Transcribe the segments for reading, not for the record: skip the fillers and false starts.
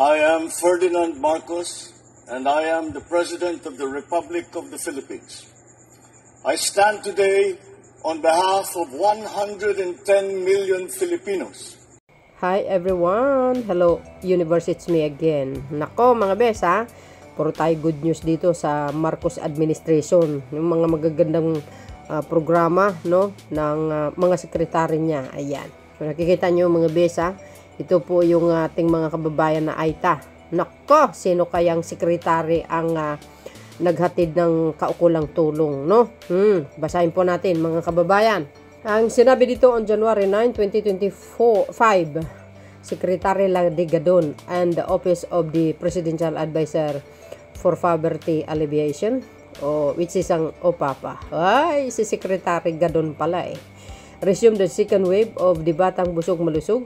I am Ferdinand Marcos, and I am the President of the Republic of the Philippines. I stand today on behalf of 110 million Filipinos. Hi everyone! Hello Universe, it's me again. Nako mga bes ha, puro tayo good news dito sa Marcos administration. Yung mga magagandang programa no, ng mga sekretary niya. Ayan. So, nakikita nyo mga bes ha, ito po yung ating mga kababayan na Aita. Nako, sino kayang sekretary ang naghatid ng kaukulang tulong, no? Basahin po natin mga kababayan. Ang sinabi dito on January 9, 2025, Secretary Ladigadon and the Office of the Presidential Advisor for Poverty Alleviation, which is ang OPAPA. Ay, si Secretary Gadon pala eh. Resume the second wave of the Batang Busog Malusog,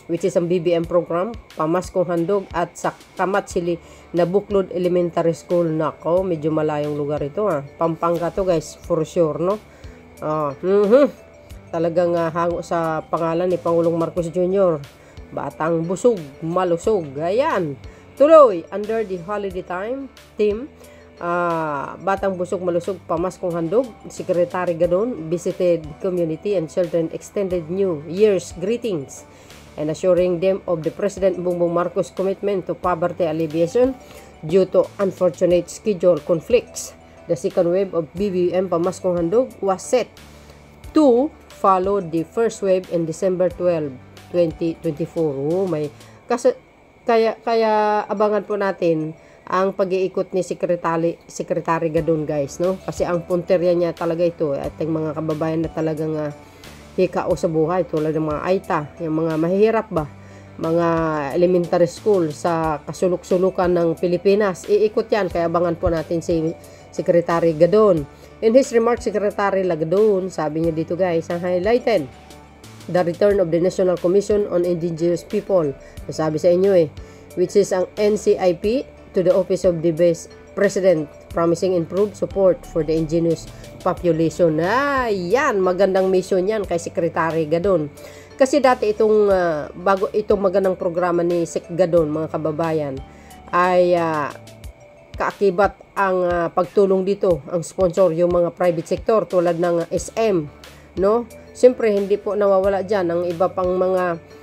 which is ang BBM program, Pamaskong Handog at sa Kamatsili na Buklod Elementary School. Nako, medyo malayong lugar ito ha. Pampanga to guys, for sure, no? Talagang hango sa pangalan ni Pangulong Marcos Jr. Batang Busog Malusog. Ayan. Tuloy, under the holiday team, Batang Busog Malusog Pamaskong Handog, Secretary Gadon visited community and children extended New Year's greetings and assuring them of the President Bongbong Marcos' commitment to poverty alleviation due to unfortunate schedule conflicts. The second wave of BBM Pamaskong Handog was set to follow the first wave in December 12, 2024. Oh, kaya abangan po natin ang pag-iikot ni Secretary Gadon guys, no? Kasi ang punterya niya talaga ito, ating mga kababayan na talagang hikao sa buhay, tulad ng mga Aita, yung mga mahihirap ba, mga elementary school sa kasulok-sulukan ng Pilipinas. Iikot yan, kaya abangan po natin si Secretary Gadon. In his remarks, Secretary Gadon, sabi niya dito guys, ang highlighted the return of the National Commission on Indigenous People, sabi sa inyo which is ang NCIP to the Office of the Vice President, promising improved support for the indigenous population. Yan, magandang mission yan kay Secretary Gadon. Kasi dati itong bago itong magandang programa ni Sec Gadon, mga kababayan, ay kaakibat ang pagtulong dito, ang sponsor yung mga private sector tulad ng SM, no? Siyempre hindi po nawawala diyan ang iba pang mga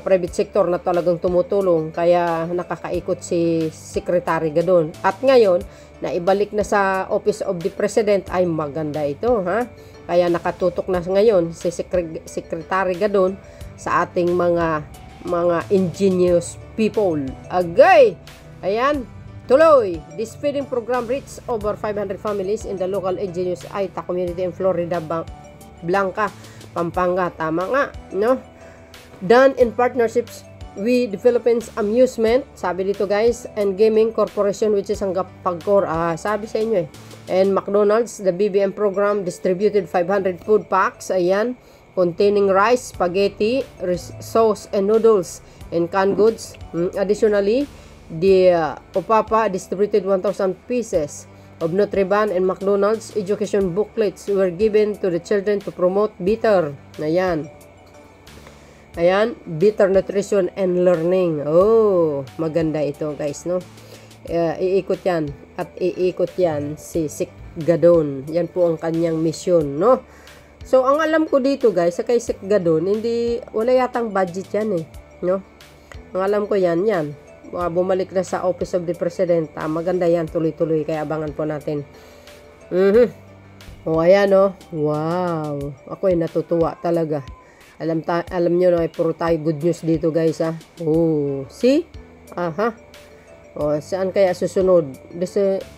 private sector na talagang tumutulong, kaya nakakaikot si Secretary Gadon. At ngayon, naibalik na sa Office of the President, ay maganda ito ha. Kaya nakatutok na ngayon si Secretary Gadon sa ating mga ingenious people. Agay! Ayan, tuloy. This feeding program reached over 500 families in the local ingenious Aita community in Florida Blanca, Pampanga. Tama nga, no? Done in partnerships with the Philippines Amusement, sabi dito guys, and Gaming Corporation, which is ang Pagcor, sabi sa inyo and McDonald's. The BBM program distributed 500 food packs, ayan, containing rice, spaghetti, sauce, and noodles, and canned goods. Additionally, the OPAPA distributed 1,000 pieces of Nutriban and McDonald's education booklets were given to the children to promote better, ayan, better nutrition and learning. Oh, maganda ito guys, no? Iikot yan at iikot yan si Sec Gadon. Yan po ang kanyang mission, no? So, ang alam ko dito guys, sa kay Sec Gadon, wala yatang budget yan no? Ang alam ko yan. Bumalik na sa Office of the President. Maganda yan, tuloy-tuloy, kaya abangan po natin. Ayan, no? Wow, ako natutuwa talaga. Alam nyo na, puro tayo good news dito guys ha. Oh, see? Saan kaya susunod?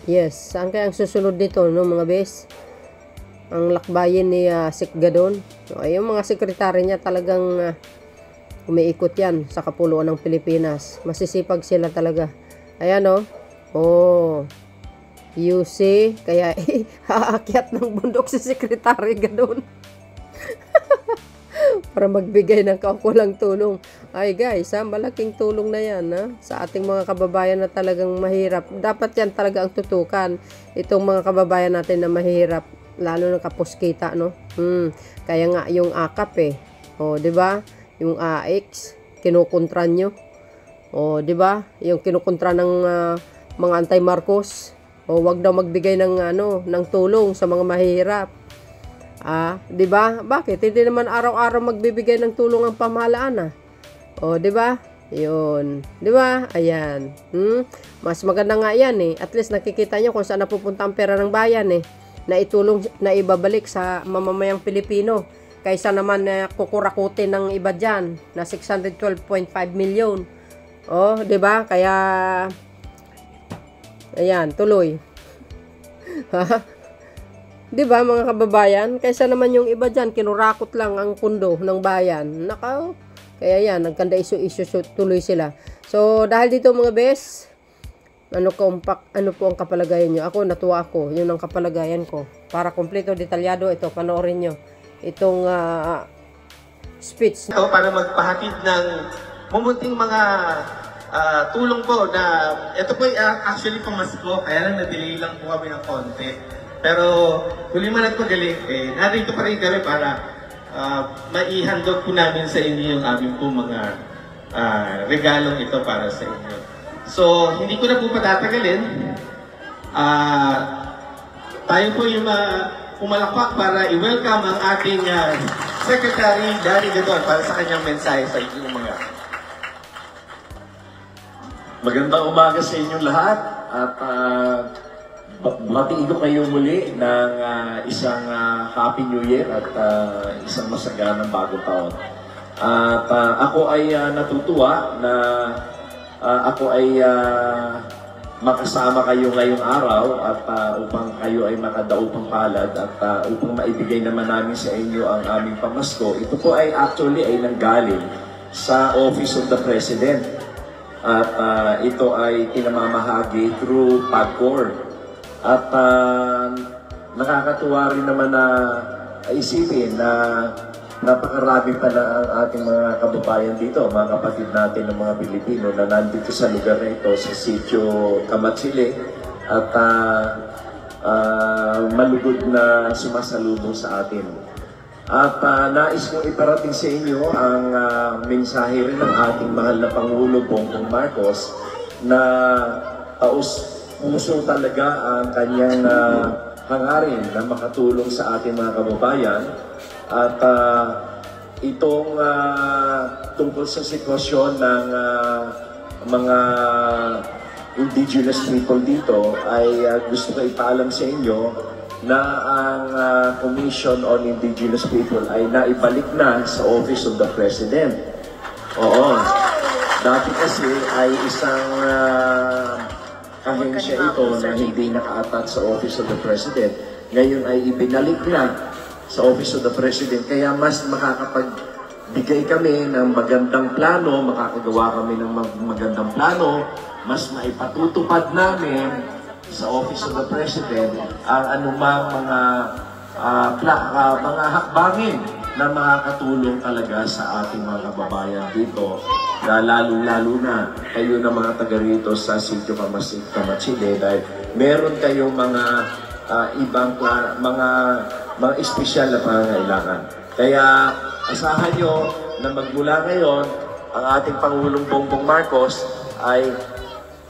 Yes, saan kaya ang susunod dito, no mga bes? Ang lakbayin ni Sec Gadon. Yung mga sekretary niya talagang umiikot yan sa kapuluan ng Pilipinas. Masisipag sila talaga. Ayan no? Oh, you see? Kaya aakyat ng bundok si Secretary Gadon para magbigay ng kaukulang tulong. Ay guys, malaking tulong na yan sa ating mga kababayan na talagang mahirap. Dapat yan talaga ang tutukan. Itong mga kababayan natin na mahirap, lalo na kapuskita, no? Kaya nga yung AKAP di ba? Yung AX, kinukontra nyo. O, di ba? Yung kinukontra ng mga anti-Marcos. O, wag daw magbigay ng ng tulong sa mga mahihirap. Di ba? Bakit? Hindi naman araw-araw magbibigay ng tulong ang pamahalaan O, di ba? Yun. Di ba? Ayan. Mas maganda nga yan At least nakikita nyo kung saan napupunta ang pera ng bayan na itulong, na ibabalik sa mamamayang Pilipino. Kaysa naman kukurakutin ng iba dyan na 612.5 million. O, di ba? Kaya, ayan, tuloy. Di ba mga kababayan? Kaysa naman yung iba dyan, kinurakot lang ang pundo ng bayan. Kaya yan, nagkanda isu tuloy sila. So, dahil dito mga bes, ano po ang kapalagayan nyo? Ako, natuwa ako. Yun ang kapalagayan ko. Para kompleto, detalyado, ito, panoorin nyo. Itong speech. Ito, para magpahatid ng mumunting mga tulong po na, ito po actually pamasko, kaya lang na-delay lang po kami ng konti. Pero, huli man at magaling, narito pa rin kami para maihandog po namin sa inyo yung aming po mga regalong ito para sa inyo. So, hindi ko na po patatagalin. Tayo po yung pumalakpak para i-welcome ang ating Secretary Larry Gadon para sa kanyang mensahe sa inyong mga. Magandang umaga sa inyong lahat at batiin ko kayo muli ng isang Happy New Year at isang masaganang bagong taon. At ako ay natutuwa na ako ay makasama kayo ngayong araw at upang kayo ay makadaupang palad at upang maibigay naman namin sa inyo ang aming pamasko. Ito po ay actually ay nanggaling sa Office of the President at ito ay pinamamahagi through PAGCOR. At nakakatuwa rin naman na isipin na napakarami pala ang ating mga kababayan dito, mga kapatid natin ng mga Pilipino na nandito sa lugar na ito, sa sitio Kamatsili at malugod na sumasalubong sa atin. At nais kong iparating sa inyo ang mensahe rin ng ating mahal na Pangulo Bongbong Marcos na puso talaga ang kanyang hangarin na makatulong sa ating mga kababayan at itong tungkol sa sitwasyon ng mga indigenous people dito ay gusto ko ipaalam sa inyo na ang Commission on Indigenous People ay naibalik na sa Office of the President. Oo. Dati kasi ay isang ahensya ito na hindi naka-attach sa Office of the President. Ngayon ay ibinalik na sa Office of the President. Kaya mas makakapagbigay kami ng magandang plano, makakagawa kami ng magandang plano, mas maipatutupad namin sa Office of the President ang anumang mga hakbangin na makakatulong talaga sa ating mga kababayan dito. Lalo-lalo na kayo na mga taga rito sa sitio Kamatsili dahil meron kayong mga ibang mga espesyal na pangangailangan. Kaya asahan nyo na magmula ngayon, ang ating Pangulong Bongbong Marcos ay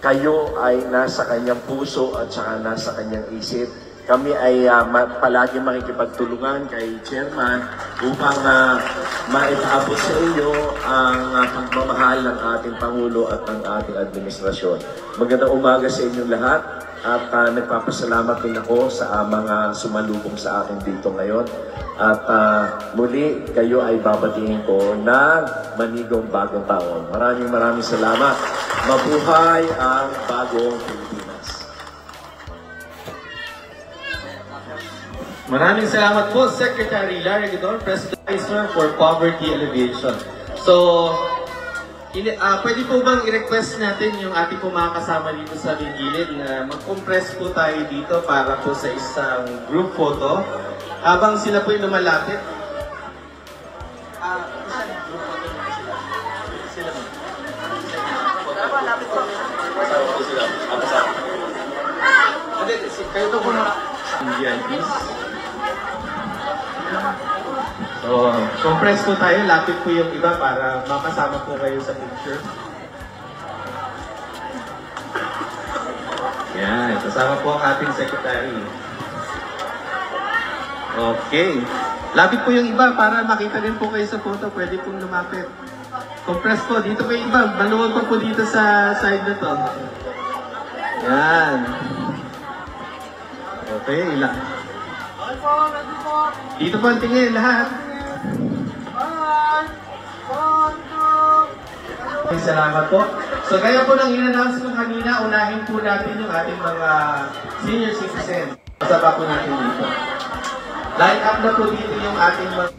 kayo ay nasa kanyang puso at saka nasa kanyang isip. Kami ay palagi makikipagtulungan kay Chairman upang maipaabot sa inyo ang pagmamahal ng ating Pangulo at ng ating administrasyon. Magandang umaga sa inyong lahat at nagpapasalamat din ako sa mga sumalubong sa akin dito ngayon. At muli kayo ay babatiin ko ng manigong bagong taon. Maraming salamat. Mabuhay ang bagong Pilipinas. Maraming salamat po, Secretary Larry Gadon, President for Poverty Alleviation. So, pwede po bang i-request natin yung ating po mga kasama dito sa gilid na mag-compress po tayo dito para po sa isang group photo habang sila po yung lumalapit. Isang group photo na sila. Lapit po. Kasama po sila. Kayo to po na. Indian peace. So, compress po tayo. Lapit po yung iba para makasama po kayo sa picture. Kasama po ang ating secretary. Okay. Lapit po yung iba para makita din po kayo sa photo. Pwede pong lumapit. Compress po. Dito kayo iba. Maluwag po dito sa side na to. Yan. Okay. Dito po ang tingin lahat. Okay, salamat po. So kaya po nang in-announce ko kanina, unahin po natin yung ating mga senior citizen. Masaba po natin dito. Line up na po dito yung ating mga...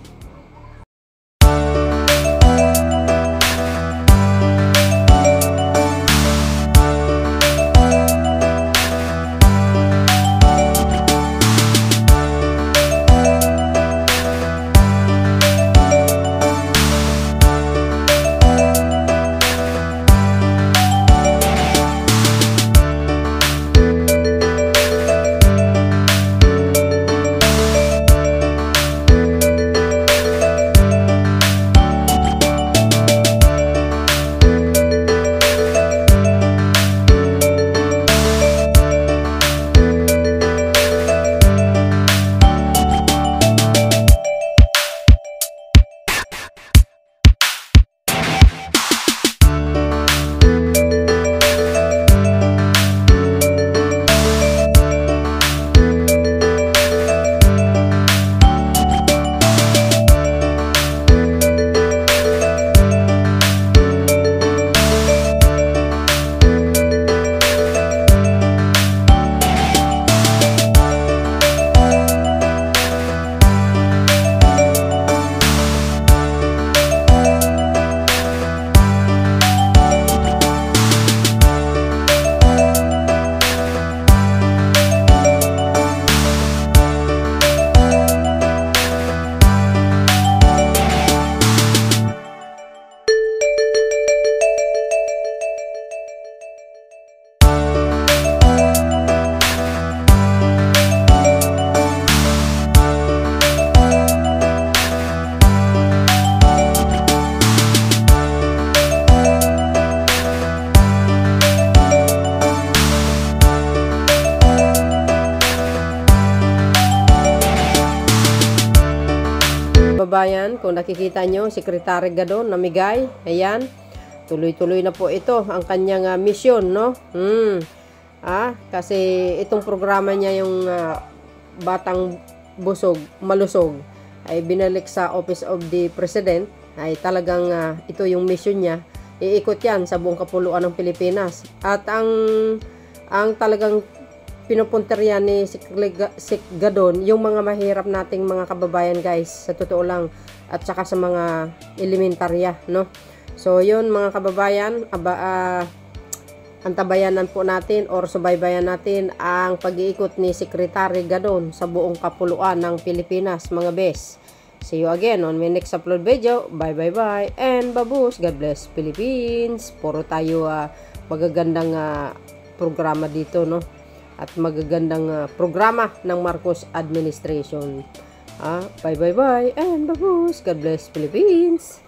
Bayan, kung nakikita nyo, Secretary Gadon namigay, ayan, tuloy-tuloy na po ito ang kanyang misyon, no? Kasi itong programa niya yung Batang Busog, Malusog ay binalik sa Office of the President, ay talagang ito yung mission niya. Iikot yan sa buong kapuluan ng Pilipinas. At ang talagang pinupunterian ni Sik Gadon yung mga mahirap nating mga kababayan, guys, sa totoo lang, at saka sa mga elementarya, no? So yun mga kababayan, antabayanan po natin or subaybayan natin ang pag-iikot ni Secretary Gadon sa buong kapuluan ng Pilipinas, mga bes. See you again on my next upload video. Bye bye bye and babus. God bless Philippines. Puro tayo magagandang programa dito, no? At magagandang programa ng Marcos administration. Bye bye bye and babus. God bless Philippines.